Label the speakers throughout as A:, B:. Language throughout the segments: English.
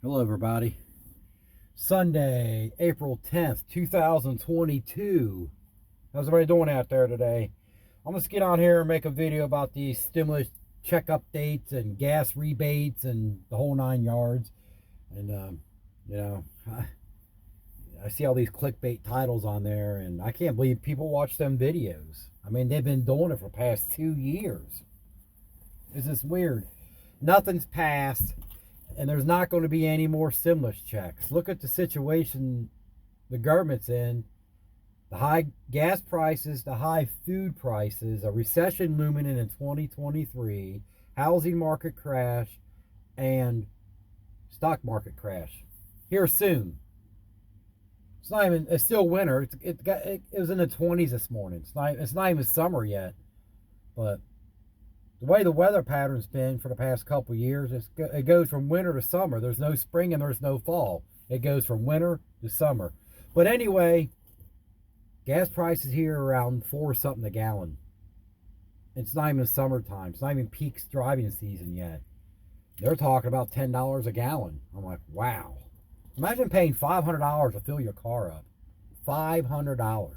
A: Hello, everybody. Sunday, April 10th, 2022. How's everybody doing out there today? I'm going to get on here and make a video about these stimulus check updates and gas rebates and the whole nine yards. And, you know, I see all these clickbait titles on there, and I can't believe people watch them videos. I mean, they've been doing it for the past 2 years. This is weird. Nothing's passed, and there's not going to be any more stimulus checks. Look at the situation the government's in. The high gas prices, the high food prices, a recession looming in 2023, housing market crash, and stock market crash here soon. It's not even. It's still winter. It was in the 20s this morning. It's not even summer yet. But the way the weather pattern's been for the past couple of years, it goes from winter to summer. There's no spring and there's no fall. It goes from winter to summer. But anyway, gas prices here are around 4 something a gallon. It's not even summertime. It's not even peak driving season yet. They're talking about $10 a gallon. I'm like, wow. Imagine paying $500 to fill your car up. $500.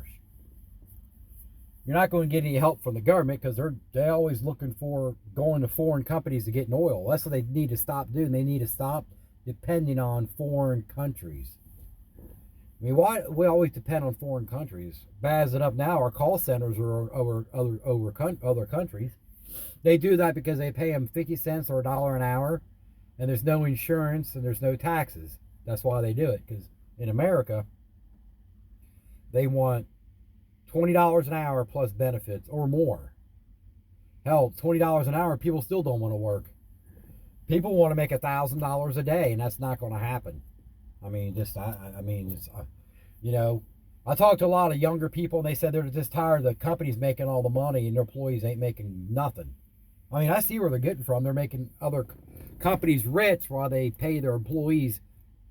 A: You're not going to get any help from the government because they're always looking for going to foreign companies to get oil. That's what they need to stop doing. They need to stop depending on foreign countries. I mean, why we always depend on foreign countries? Bad as it up now, our call centers are over other countries. They do that because they pay them 50 cents or $1 an hour, and there's no insurance and there's no taxes. That's why they do it, because in America, they want $20 an hour plus benefits or more. Hell, $20 an hour, people still don't want to work. People want to make $1,000 a day, and that's not going to happen. I mean, I talked to a lot of younger people, and they said they're just tired of the companies making all the money and their employees ain't making nothing. I mean, I see where they're getting from. They're making other companies rich while they pay their employees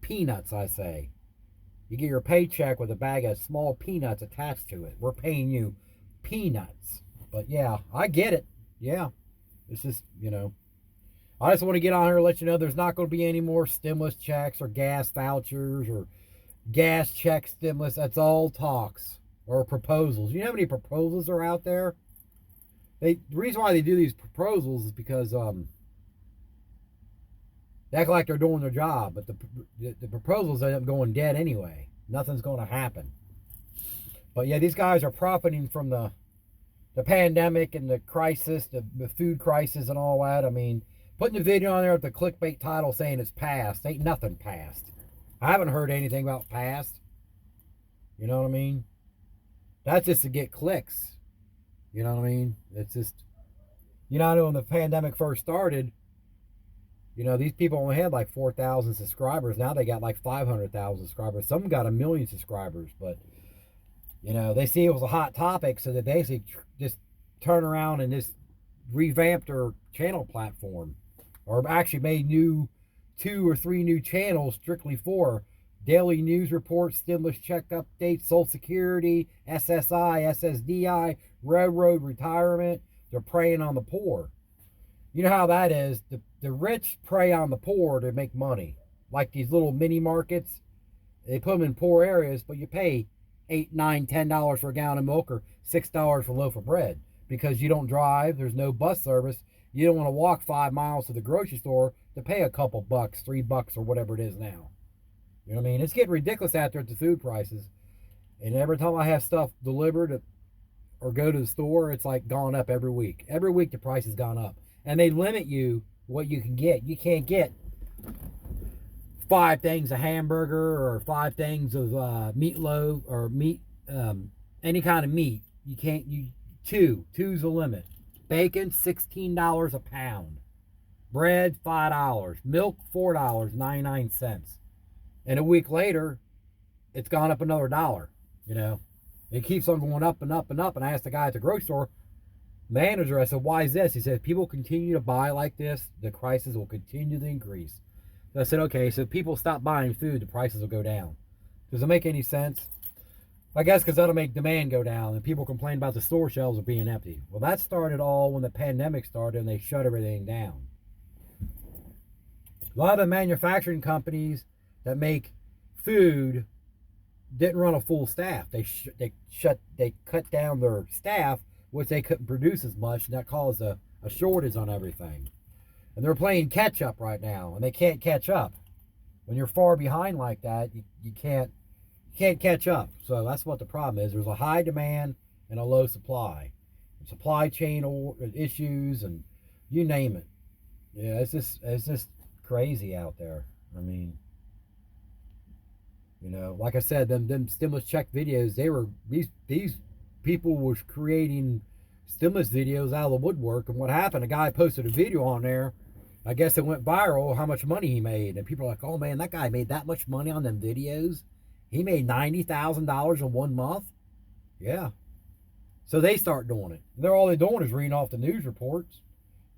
A: peanuts, I say. You get your paycheck with a bag of small peanuts attached to it. We're paying you peanuts. But yeah, I get it. Yeah. It's just, I just want to get on here and let you know there's not going to be any more stimulus checks or gas vouchers or gas check stimulus. That's all talks or proposals. You know how many proposals are out there? The reason why they do these proposals is because they act like they're doing their job, but the proposals end up going dead anyway. Nothing's going to happen. But yeah, these guys are profiting from the pandemic and the crisis, the food crisis and all that. I mean, putting the video on there with the clickbait title saying it's passed, ain't nothing passed. I haven't heard anything about passed. You know what I mean? That's just to get clicks. You know what I mean? It's just, I know when the pandemic first started, these people only had like 4,000 subscribers. Now they got like 500,000 subscribers. Some got 1,000,000 subscribers, but they see it was a hot topic, so they basically just turn around and just revamped their channel platform, or actually made 2 or 3 new channels strictly for daily news reports, stimulus check updates, Social Security, SSI, SSDI, railroad retirement. They're preying on the poor. You know how that is. The rich prey on the poor to make money. Like these little mini markets. They put them in poor areas, but you pay $8, $9, $10 for a gallon of milk or $6 for a loaf of bread. Because you don't drive, there's no bus service. You don't want to walk 5 miles to the grocery store to pay a couple bucks, $3 or whatever it is now. You know what I mean? It's getting ridiculous out there at the food prices. And every time I have stuff delivered or go to the store, it's like gone up every week. Every week the price has gone up. And they limit you what you can get. You can't get 5 things of hamburger or 5 things of meatloaf or meat, any kind of meat. You can't. Two's the limit. Bacon, $16 a pound. Bread, $5. Milk, $4.99. And a week later, it's gone up another dollar. It keeps on going up and up and up. And I asked the guy at the grocery store manager, I said, why is this? He said, if people continue to buy like this, the prices will continue to increase. So I said, okay, so if people stop buying food, the prices will go down. Does it make any sense? I guess because that'll make demand go down and people complain about the store shelves are being empty. Well, that started all when the pandemic started and they shut everything down. A lot of the manufacturing companies that make food didn't run a full staff. They cut down their staff, which they couldn't produce as much, and that caused a shortage on everything. And they're playing catch up right now, and they can't catch up. When you're far behind like that, you can't catch up. So that's what the problem is. There's a high demand and a low supply. Supply chain issues and you name it. Yeah, it's just crazy out there. I mean, you know, like I said, them stimulus check videos, these people was creating stimulus videos out of the woodwork. And what happened, a guy posted a video on there. I guess it went viral how much money he made. And people are like, oh man, that guy made that much money on them videos. He made $90,000 in 1 month. Yeah. So they start doing it. They're all they're doing is reading off the news reports.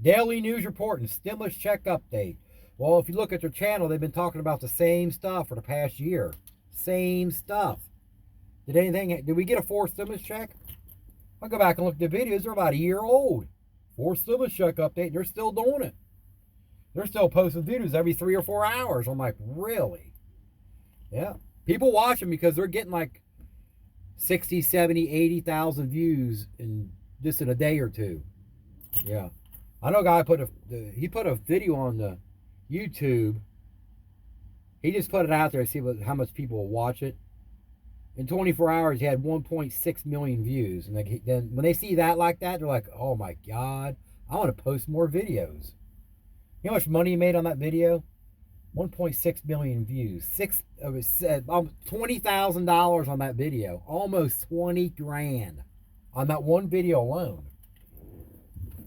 A: Daily news report and stimulus check update. Well, if you look at their channel, they've been talking about the same stuff for the past year. Same stuff. Did we get a fourth stimulus check? I'll go back and look at the videos. They're about a year old. Fourth stimulus check update. They're still doing it. They're still posting videos every 3 or 4 hours. I'm like, really? Yeah. People watch them because they're getting like 60, 70, 80,000 views in just in a day or two. Yeah. I know a guy put a video on the YouTube. He just put it out there to see how much people will watch it. In 24 hours, he had 1.6 million views. And then when they see that like that, they're like, oh my God, I want to post more videos. You know how much money he made on that video? 1.6 million views. $20,000 on that video. Almost 20 grand on that one video alone.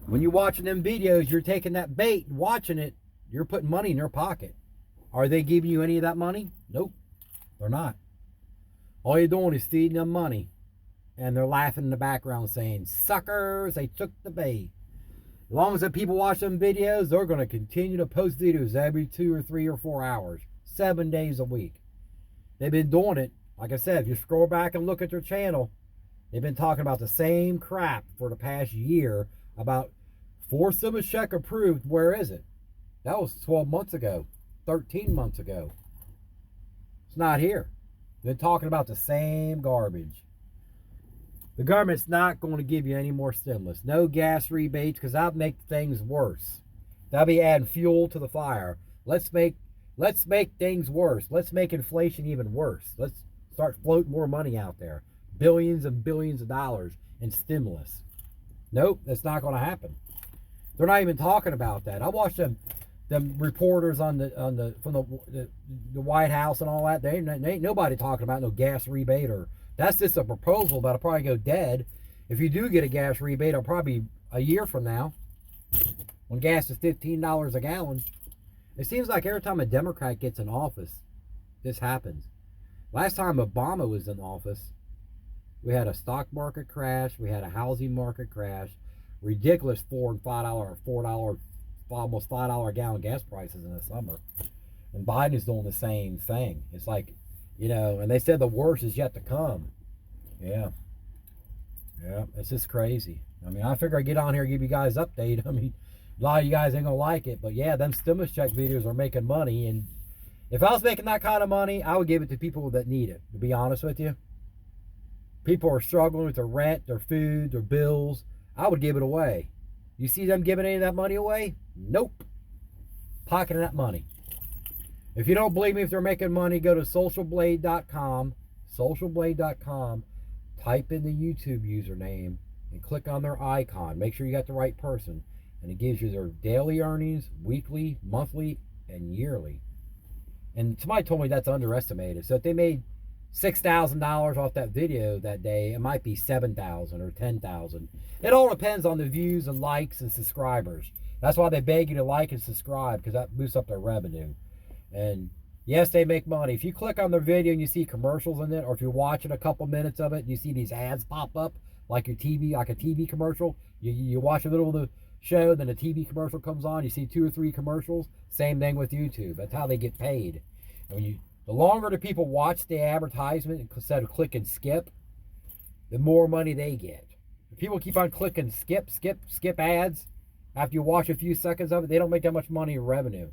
A: When you're watching them videos, you're taking that bait, watching it, you're putting money in their pocket. Are they giving you any of that money? Nope, they're not. All you're doing is feeding them money. And they're laughing in the background saying, suckers, they took the bait. As long as the people watch them videos, they're going to continue to post videos every 2 or 3 or 4 hours, 7 days a week. They've been doing it. Like I said, if you scroll back and look at their channel, they've been talking about the same crap for the past year about fourth stimulus check approved. Where is it? That was 12 months ago, 13 months ago. It's not here. They're talking about the same garbage. The government's not going to give you any more stimulus. No gas rebates, because that'll make things worse. That'll be adding fuel to the fire. Let's make things worse. Let's make inflation even worse. Let's start floating more money out there. Billions and billions of dollars in stimulus. Nope, that's not going to happen. They're not even talking about that. I watched them reporters from the White House and all that. They ain't nobody talking about no gas rebate, or that's just a proposal that'll probably go dead. If you do get a gas rebate, it'll probably be a year from now, when gas is $15 a gallon. It seems like every time a Democrat gets in office, this happens. Last time Obama was in office, we had a stock market crash, we had a housing market crash, ridiculous $4 and $5, almost $5 a gallon gas prices in the summer. And Biden is doing the same thing. It's like, you know, and they said the worst is yet to come. Yeah. Yeah, it's just crazy. I mean, I figure I'd get on here and give you guys an update. I mean, a lot of you guys ain't gonna like it, but yeah, them stimulus check videos are making money. And if I was making that kind of money, I would give it to people that need it, to be honest with you. People are struggling with their rent, their food, their bills. I would give it away. You see them giving any of that money away? Nope. Pocketing that money. If you don't believe me, if they're making money, go to socialblade.com. Socialblade.com. Type in the YouTube username and click on their icon. Make sure you got the right person. And it gives you their daily earnings, weekly, monthly, and yearly. And somebody told me that's underestimated. So if they made $6,000 off that video that day, it might be $7,000 or $10,000. It all depends on the views and likes and subscribers. That's why they beg you to like and subscribe, because that boosts up their revenue. And yes, they make money. If you click on their video and you see commercials in it, or if you're watching a couple minutes of it and you see these ads pop up like your TV, like a TV commercial, you watch a little of the show, then a TV commercial comes on, you see 2 or 3 commercials. Same thing with YouTube. That's how they get paid. And the longer the people watch the advertisement instead of click and skip, the more money they get. If people keep on clicking skip ads after you watch a few seconds of it, they don't make that much money in revenue.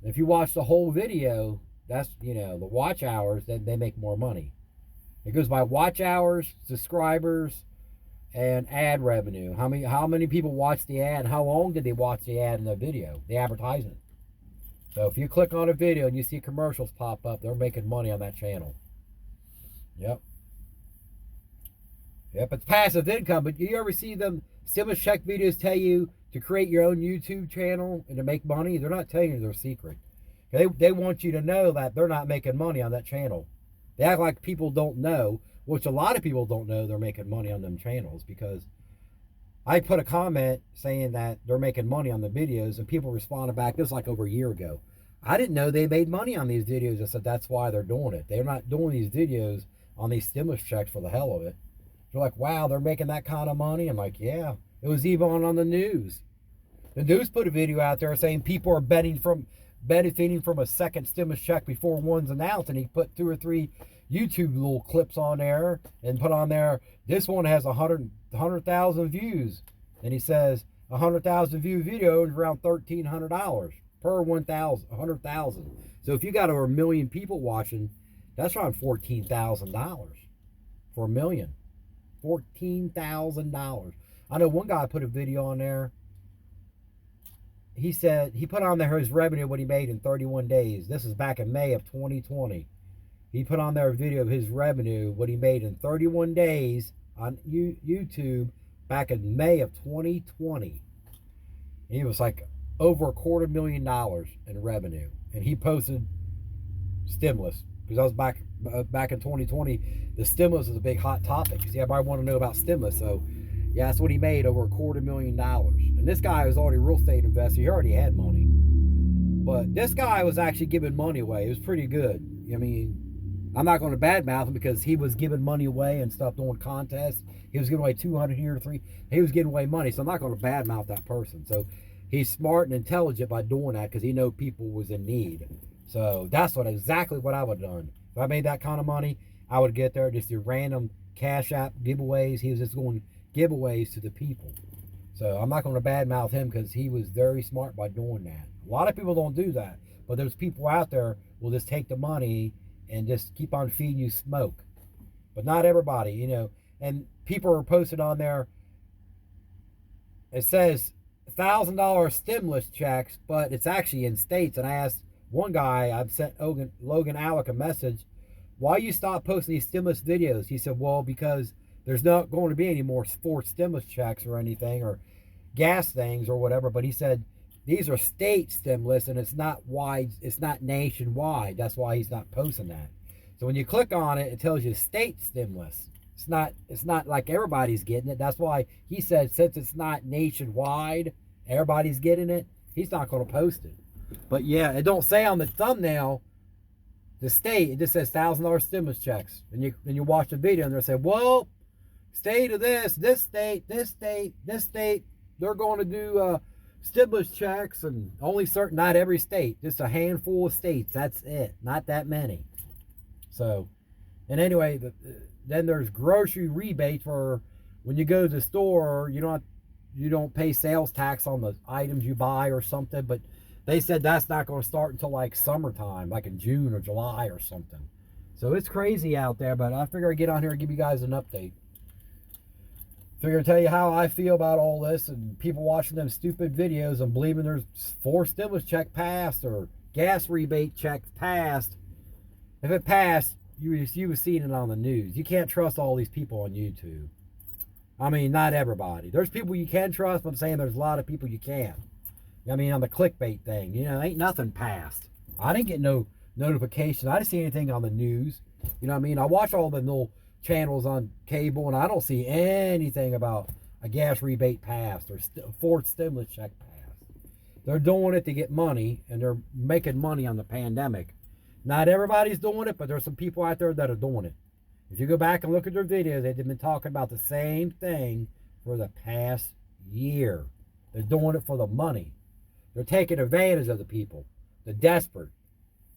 A: If you watch the whole video, that's, you know, the watch hours, then they make more money. It goes by watch hours, subscribers, and ad revenue. How many people watch the ad? How long did they watch the ad in the video, the advertisement? So if you click on a video and you see commercials pop up, they're making money on that channel. Yep. Yep, it's passive income, but you ever see them stimulus check videos tell you to create your own YouTube channel and to make money? They're not telling you their secret. They want you to know that they're not making money on that channel. They act like people don't know, which a lot of people don't know they're making money on them channels, because I put a comment saying that they're making money on the videos, and people responded back. This was like over a year ago. I didn't know they made money on these videos. I said that's why they're doing it. They're not doing these videos on these stimulus checks for the hell of it. They're like, wow, they're making that kind of money. I'm like, yeah. It was even on the news. The news put a video out there saying people are benefiting from a second stimulus check before one's announced, and he put 2 or 3 YouTube little clips on there and put on there, this one has 100,000 views. And he says 100,000 view video is around $1,300 per 100,000. So if you got over 1 million people watching, that's around $14,000 for 1 million. $14,000. I know one guy put a video on there. He said he put on there his revenue, what he made in 31 days. This is back in May of 2020. He put on there a video of his revenue, what he made in 31 days on YouTube back in May of 2020. And he was like over $250,000 in revenue. And he posted stimulus, because I was back in 2020. The stimulus is a big hot topic because everybody want to know about stimulus. So yeah, that's what he made, over $250,000. And this guy was already a real estate investor. He already had money. But this guy was actually giving money away. It was pretty good. I mean, I'm not going to badmouth him because he was giving money away and stuff, doing contests. He was giving away 200 here or 3. He was giving away money, so I'm not going to badmouth that person. So he's smart and intelligent by doing that because he knew people was in need. So that's exactly what I would have done. If I made that kind of money, I would get there, just do random Cash App giveaways. He was just going giveaways to the people. So I'm not going to badmouth him because he was very smart by doing that. A lot of people don't do that, but there's people out there will just take the money and just keep on feeding you smoke. But not everybody, you know. And people are posted on there. It says $1,000 stimulus checks, but it's actually in states. And I asked one guy, I've sent Logan Alec a message, why you stop posting these stimulus videos? He said, well, because there's not going to be any more forced stimulus checks or anything, or gas things or whatever. But he said these are state stimulus, and it's not wide, it's not nationwide. That's why he's not posting that. So when you click on it, it tells you state stimulus. It's not like everybody's getting it. That's why he said, since it's not nationwide, everybody's getting it, he's not going to post it. But yeah, it don't say on the thumbnail the state. It just says $1,000 stimulus checks. And you watch the video and they'll say, well, state of this state, this state, this state, they're going to do stimulus checks, and only certain, not every state, just a handful of states. That's it, not that many. So, and anyway, then there's grocery rebates for when you go to the store, you don't pay sales tax on the items you buy or something, but they said that's not going to start until like summertime, like in June or July or something. So it's crazy out there, but I figure I'd get on here and give you guys an update. Figure to tell you how I feel about all this, and people watching them stupid videos and believing there's 4 stimulus check passed or gas rebate check passed. If it passed, you were seeing it on the news. You can't trust all these people on YouTube. I mean, not everybody. There's people you can trust, but I'm saying there's a lot of people you can't. I mean, on the clickbait thing, you know, ain't nothing passed. I didn't get no notification. I didn't see anything on the news. You know what I mean? I watch all the little channels on cable, and I don't see anything about a gas rebate passed or fourth stimulus check passed. They're doing it to get money, and they're making money on the pandemic. Not everybody's doing it, but there's some people out there that are doing it. If you go back and look at their videos, they've been talking about the same thing for the past year. They're doing it for the money. They're taking advantage of the people, the desperate,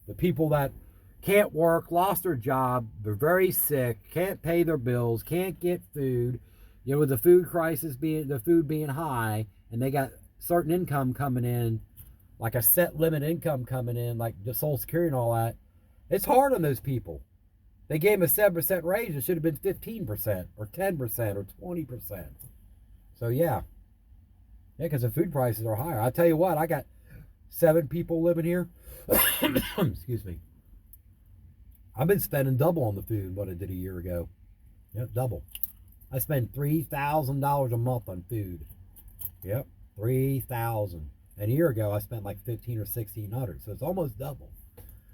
A: the people that can't work, lost their job, they're very sick, can't pay their bills, can't get food. You know, with the food crisis being high, and they got certain income coming in like a set limit income coming in, like the Social Security and all that, it's hard on those people. They gave them a 7% raise. It should have been 15% or 10% or 20%. So yeah, because the food prices are higher. I tell you what, I got 7 people living here. Excuse me. I've been spending double on the food what I did a year ago. Yep, double. I spend $3,000 a month on food. Yep, 3,000. And a year ago, I spent like 15 or 1,600. So it's almost double.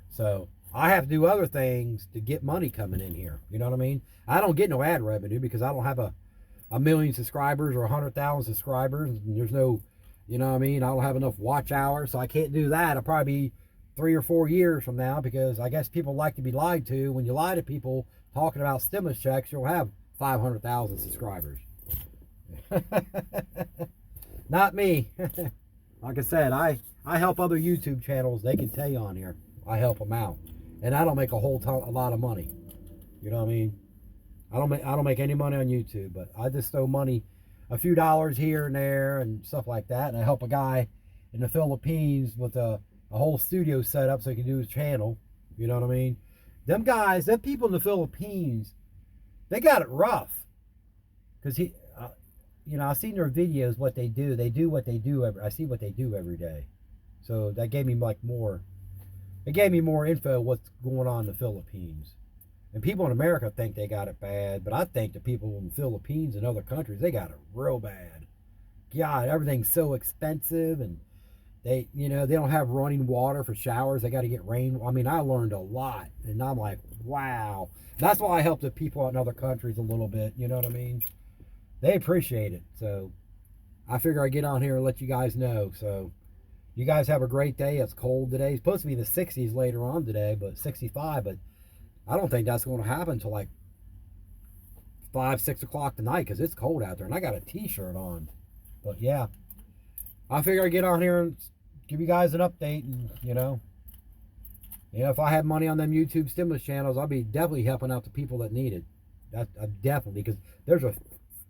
A: So I have to do other things to get money coming in here. You know what I mean? I don't get no ad revenue because I don't have a million subscribers or 100,000 subscribers. And there's no, you know what I mean? I don't have enough watch hours, so I can't do that. I'll probably be 3 or 4 years from now, because I guess people like to be lied to. When you lie to people talking about stimulus checks, you'll have 500,000 subscribers. Not me. Like I said, I help other YouTube channels. They can tell you on here. I help them out, and I don't make a lot of money. You know what I mean? I don't make any money on YouTube, but I just throw money, a few dollars here and there and stuff like that. And I help a guy in the Philippines with a whole studio set up so he can do his channel. You know what I mean? Them guys, them people in the Philippines, they got it rough. Because you know, I've seen their videos, what they do. They do what they do. I see what they do every day. So that gave me like more. It gave me more info what's going on in the Philippines. And people in America think they got it bad, but I think the people in the Philippines and other countries, they got it real bad. God, everything's so expensive, and they, you know, they don't have running water for showers. They got to get rain. I mean, I learned a lot, and I'm like, wow. That's why I help the people out in other countries a little bit. You know what I mean? They appreciate it. So I figure I get on here and let you guys know. So you guys have a great day. It's cold today. It's supposed to be in the 60s later on today, but 65. But I don't think that's going to happen until like 5, 6 o'clock tonight, because it's cold out there, and I got a t-shirt on. But yeah, I figure I get on here and give you guys an update. And you know, if I had money on them YouTube stimulus channels, I'll be definitely helping out the people that need it. That definitely, because there's a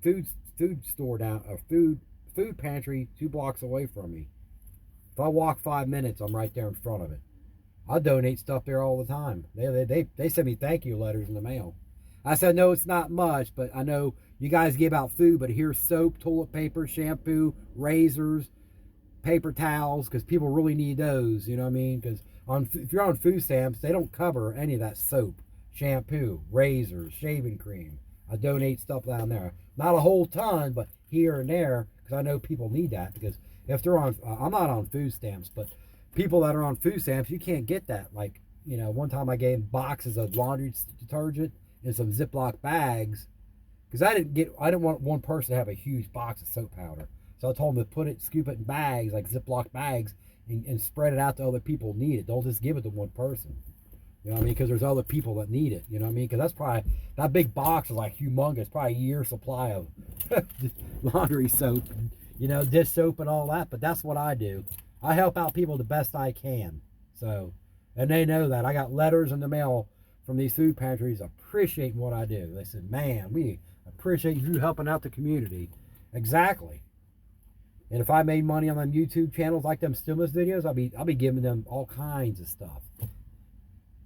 A: food store down, a food pantry 2 blocks away from me. If I walk 5 minutes, I'm right there in front of it. I donate stuff there all the time. They send me thank you letters in the mail. I said, no, it's not much, but I know you guys give out food, but here's soap, toilet paper, shampoo, razors, paper towels, because people really need those, you know what I mean? Because if you're on food stamps, they don't cover any of that soap, shampoo, razors, shaving cream. I donate stuff down there. Not a whole ton, but here and there, because I know people need that. Because if they're on, I'm not on food stamps, but people that are on food stamps, you can't get that. Like, you know, one time I gave boxes of laundry detergent in some Ziploc bags, because I didn't want one person to have a huge box of soap powder. So I told them to scoop it in bags, like Ziploc bags, and spread it out to other people who need it. Don't just give it to one person. You know what I mean? Because there's other people that need it. You know what I mean? Because that's probably, that big box is like humongous, probably a year's supply of laundry soap, you know, dish soap and all that. But that's what I do. I help out people the best I can. So, and they know that. I got letters in the mail from these food pantries appreciating what I do. They said, man, we appreciate you helping out the community. Exactly. And if I made money on them YouTube channels like them stimulus videos, I'll be giving them all kinds of stuff.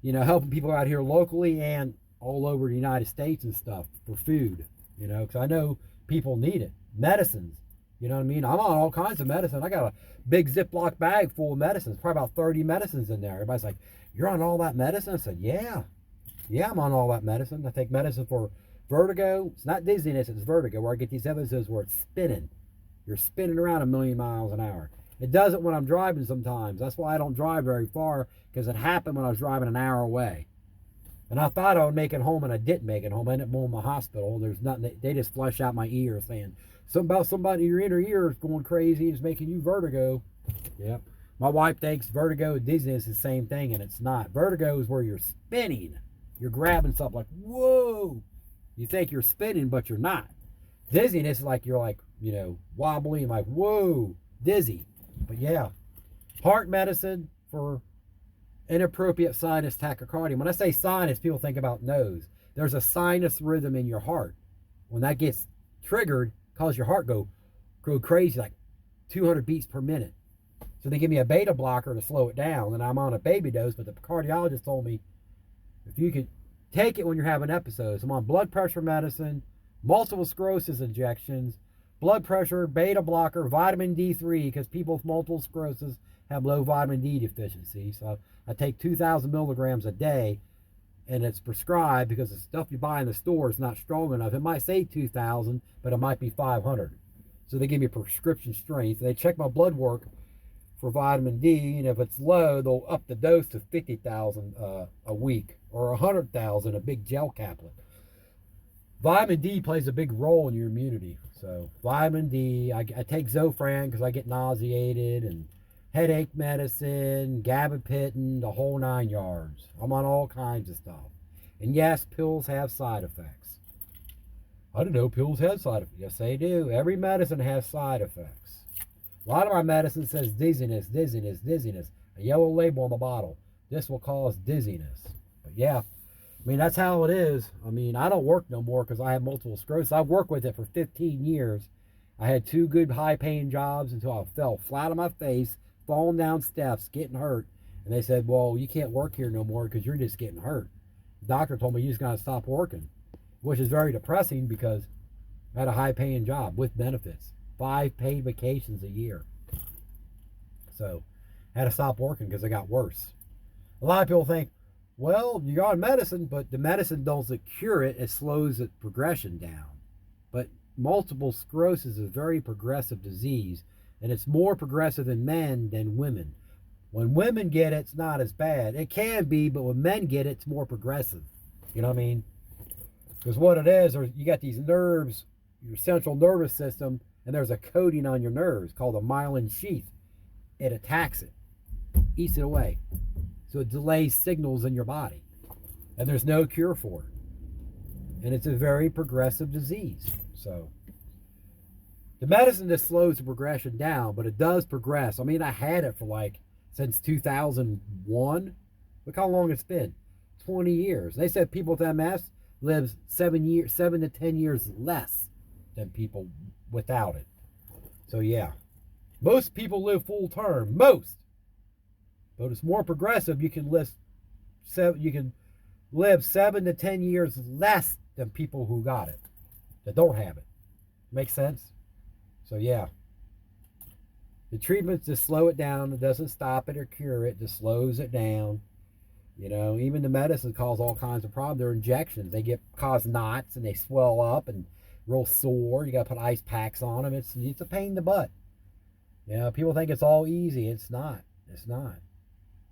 A: You know, helping people out here locally and all over the United States and stuff for food. You know, because I know people need it. Medicines. You know what I mean? I'm on all kinds of medicine. I got a big Ziploc bag full of medicines. Probably about 30 medicines in there. Everybody's like, you're on all that medicine? I said, yeah. Yeah, I'm on all that medicine. I take medicine for vertigo. It's not dizziness, it's vertigo, where I get these episodes where it's spinning. You're spinning around 1,000,000 miles an hour. It does it when I'm driving sometimes. That's why I don't drive very far, because it happened when I was driving an hour away. And I thought I would make it home, and I didn't make it home. I ended up going to the hospital. There's nothing. They just flush out my ear saying, something about somebody, your inner ear is going crazy. It's making you vertigo. Yep. My wife thinks vertigo and dizziness is the same thing, and it's not. Vertigo is where you're spinning. You're grabbing stuff like, whoa. You think you're spinning, but you're not. Dizziness is like you're like, you know, wobbly and like, whoa, dizzy. But yeah, heart medicine for inappropriate sinus tachycardia. When I say sinus, people think about nose. There's a sinus rhythm in your heart. When that gets triggered, cause your heart go crazy, like 200 beats per minute. So they give me a beta blocker to slow it down, and I'm on a baby dose, but the cardiologist told me if you could take it when you're having episodes. I'm on blood pressure medicine, multiple sclerosis injections, blood pressure, beta blocker, vitamin D3, because people with multiple sclerosis have low vitamin D deficiency. So I take 2,000 milligrams a day, and it's prescribed because the stuff you buy in the store is not strong enough. It might say 2,000, but it might be 500. So they give me a prescription strength. They check my blood work for vitamin D, and if it's low, they'll up the dose to 50,000 a week, or 100,000, a big gel caplet. Vitamin D plays a big role in your immunity. So vitamin D, I take Zofran because I get nauseated, and headache medicine, gabapentin, the whole 9 yards. I'm on all kinds of stuff. And yes, pills have side effects. I didn't know pills had side effects. Yes, they do. Every medicine has side effects. A lot of our medicine says dizziness, dizziness, dizziness. A yellow label on the bottle. This will cause dizziness. But yeah, I mean, that's how it is. I mean, I don't work no more because I have multiple sclerosis. I've worked with it for 15 years. I had 2 good high-paying jobs until I fell flat on my face, falling down steps, getting hurt. And they said, well, you can't work here no more because you're just getting hurt. The doctor told me you just got to stop working, which is very depressing because I had a high-paying job with benefits. 5 paid vacations a year. So I had to stop working because it got worse. A lot of people think, well, you're on medicine, but the medicine doesn't cure it. It slows the progression down. But multiple sclerosis is a very progressive disease, and it's more progressive in men than women. When women get it, it's not as bad. It can be, but when men get it, it's more progressive. You know what I mean? Because what it is, you got these nerves, your central nervous system, and there's a coating on your nerves called a myelin sheath. It attacks it, eats it away. So it delays signals in your body. And there's no cure for it. And it's a very progressive disease. So the medicine just slows the progression down, but it does progress. I mean, I had it for since 2001. Look how long it's been. 20 years. They said people with MS live 7 to 10 years less than people without it. So yeah, most people live full term. Most, but it's more progressive. You can live 7 to 10 years less than people who got it, that don't have it. Makes sense? So yeah, the treatments just slow it down. It doesn't stop it or cure it. Just slows it down. You know, even the medicine cause all kinds of problems. They're injections. They cause knots and they swell up and real sore. You got to put ice packs on them. It's a pain in the butt. You know, people think it's all easy. It's not. It's not.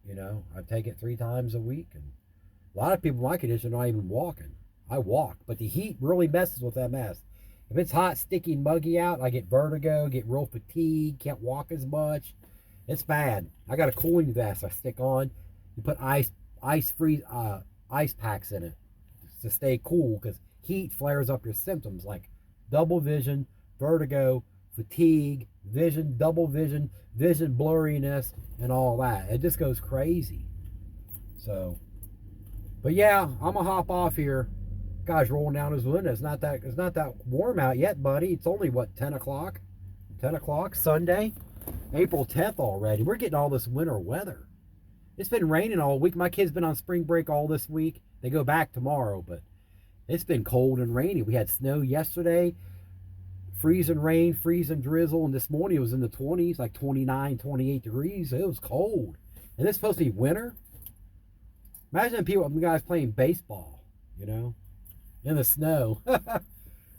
A: You know, I take it 3 times a week, and a lot of people in my condition are not even walking. I walk, but the heat really messes with MS. If it's hot, sticky, and muggy out, I get vertigo, get real fatigue, can't walk as much. It's bad. I got a cooling vest I stick on. You put ice packs in it to stay cool, because heat flares up your symptoms like double vision, vertigo, fatigue, vision, double vision, vision blurriness, and all that. It just goes crazy. So, but yeah, I'm gonna hop off here. Guy's rolling down his window. It's not that warm out yet, buddy. It's only what, 10 o'clock? 10 o'clock Sunday, April 10th already. We're getting all this winter weather. It's been raining all week. My kids been on spring break all this week. They go back tomorrow, but it's been cold and rainy. We had snow yesterday, freezing rain, freezing drizzle, and this morning it was in the 20s, like 29, 28 degrees. It was cold. And it's supposed to be winter. Imagine you guys playing baseball, you know, in the snow.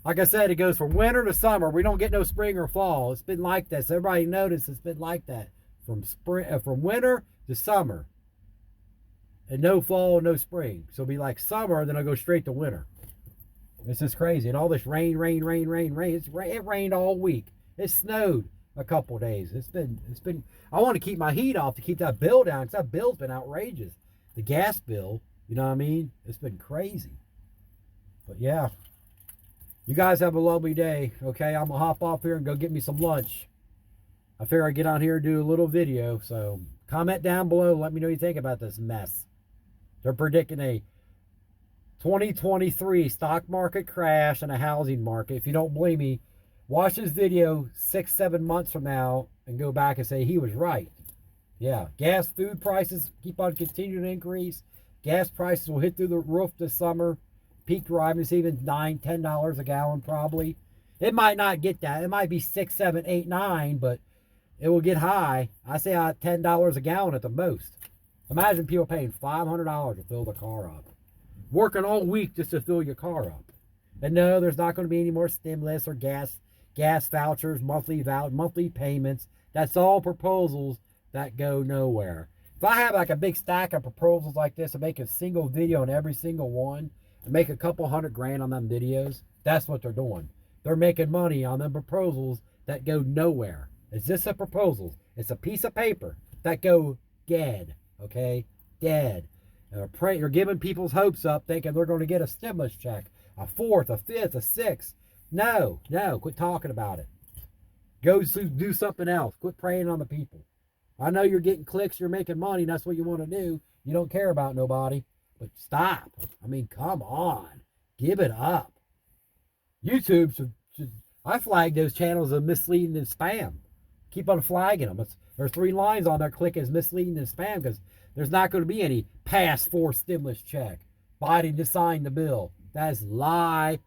A: Like I said, it goes from winter to summer. We don't get no spring or fall. It's been like this. Everybody notice it's been like that from winter to summer, and no fall, no spring. So it'll be like summer, then I'll go straight to winter. It's just crazy. And all this rain. It rained all week. It snowed a couple days. It's been. I want to keep my heat off to keep that bill down, because that bill's been outrageous. The gas bill, you know what I mean? It's been crazy. But yeah, you guys have a lovely day. Okay, I'm gonna hop off here and go get me some lunch. I figure I'd get on here and do a little video. So comment down below. Let me know what you think about this mess. They're predicting a 2023 stock market crash and a housing market. If you don't believe me, watch this video 6-7 months from now and go back and say he was right. Yeah, gas, food prices keep on continuing to increase. Gas prices will hit through the roof this summer. Peak driving is even $9, $10 a gallon probably. It might not get that. It might be 6, 7, 8, 9, but it will get high. I say $10 a gallon at the most. Imagine people paying $500 to fill the car up. Working all week just to fill your car up. And no, there's not going to be any more stimulus or gas vouchers, monthly payments. That's all proposals that go nowhere. If I have like a big stack of proposals like this and make a single video on every single one and make a couple $100,000 on them videos, that's what they're doing. They're making money on them proposals that go nowhere. It's just a proposal. It's a piece of paper that go dead, okay? Dead. And you're giving people's hopes up thinking they're going to get a stimulus check, a fourth, a fifth, a sixth. No, quit talking about it. Go do something else. Quit preying on the people. I know you're getting clicks, you're making money, and that's what you want to do. You don't care about nobody. But stop. I mean, come on. Give it up. YouTube should I flag those channels as misleading and spam. Keep on flagging them. There's 3 lines on there. Click as misleading and spam because there's not going to be any pass for stimulus check. Biden just signed the bill. That is lie.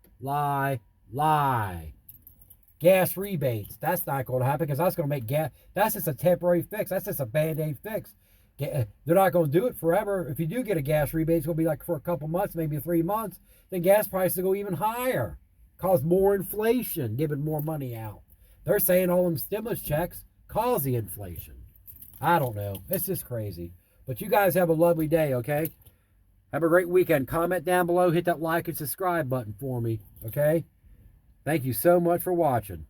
A: Gas rebates. That's not going to happen because that's going to make gas. That's just a temporary fix. That's just a band-aid fix. They're not going to do it forever. If you do get a gas rebate, it's going to be like for a couple months, maybe 3 months. Then gas prices will go even higher. Cause more inflation, giving more money out. They're saying all them stimulus checks cause the inflation. I don't know. It's just crazy. But you guys have a lovely day, okay? Have a great weekend. Comment down below. Hit that like and subscribe button for me, okay? Thank you so much for watching.